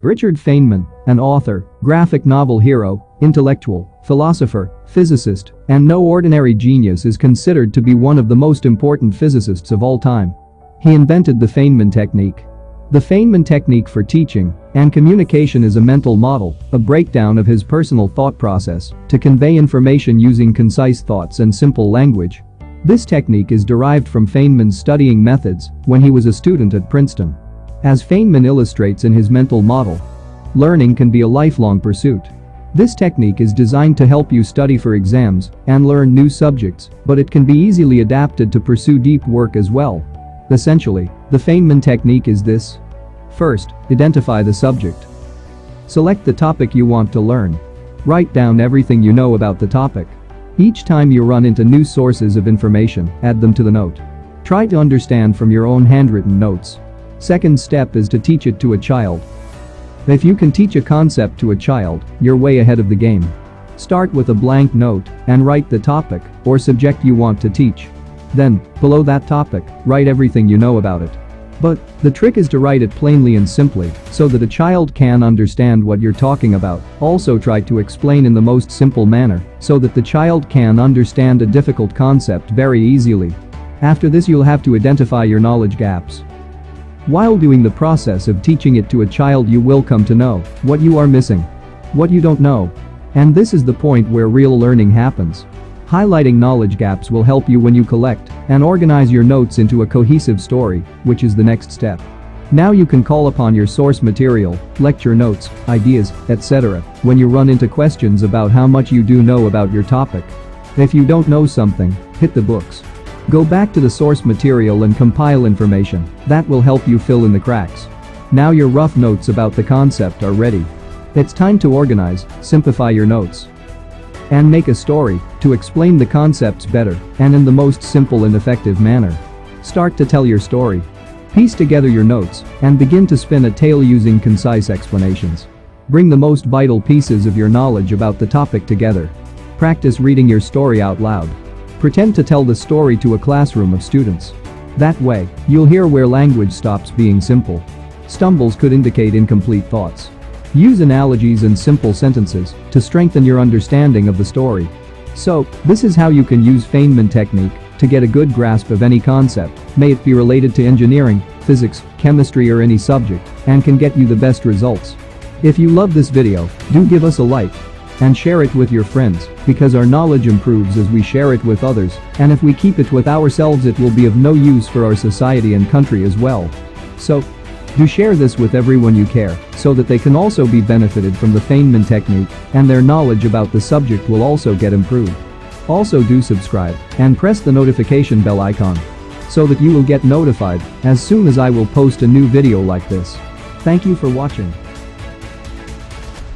Richard Feynman, an author, graphic novel hero, intellectual, philosopher, physicist, and no ordinary genius, is considered to be one of the most important physicists of all time. He invented the Feynman technique. The Feynman technique for teaching and communication is a mental model, a breakdown of his personal thought process to convey information using concise thoughts and simple language. This technique is derived from Feynman's studying methods when he was a student at Princeton. As Feynman illustrates in his mental model, learning can be a lifelong pursuit. This technique is designed to help you study for exams and learn new subjects, but it can be easily adapted to pursue deep work as well. Essentially, the Feynman technique is this. First, identify the subject. Select the topic you want to learn. Write down everything you know about the topic. Each time you run into new sources of information, add them to the note. Try to understand from your own handwritten notes. Second step is to teach it to a child. If you can teach a concept to a child, you're way ahead of the game. Start with a blank note and write the topic or subject you want to teach. Then, below that topic, write everything you know about it. But the trick is to write it plainly and simply so that a child can understand what you're talking about. Also try to explain in the most simple manner so that the child can understand a difficult concept very easily. After this, you'll have to identify your knowledge gaps. While doing the process of teaching it to a child, you will come to know what you are missing, what you don't know. And this is the point where real learning happens. Highlighting knowledge gaps will help you when you collect and organize your notes into a cohesive story, which is the next step. Now you can call upon your source material, lecture notes, ideas, etc. when you run into questions about how much you do know about your topic. If you don't know something, hit the books. Go back to the source material and compile information that will help you fill in the cracks. Now your rough notes about the concept are ready. It's time to organize, simplify your notes, and make a story to explain the concepts better and in the most simple and effective manner. Start to tell your story. Piece together your notes and begin to spin a tale using concise explanations. Bring the most vital pieces of your knowledge about the topic together. Practice reading your story out loud. Pretend to tell the story to a classroom of students. That way, you'll hear where language stops being simple. Stumbles could indicate incomplete thoughts. Use analogies and simple sentences to strengthen your understanding of the story. So, this is how you can use Feynman technique to get a good grasp of any concept, may it be related to engineering, physics, chemistry, or any subject, and can get you the best results. If you love this video, do give us a like and share it with your friends, because our knowledge improves as we share it with others, and if we keep it with ourselves, it will be of no use for our society and country as well. So, do share this with everyone you care so that they can also be benefited from the Feynman technique and their knowledge about the subject will also get improved. Also do subscribe and press the notification bell icon so that you will get notified as soon as I will post a new video like this. Thank you for watching.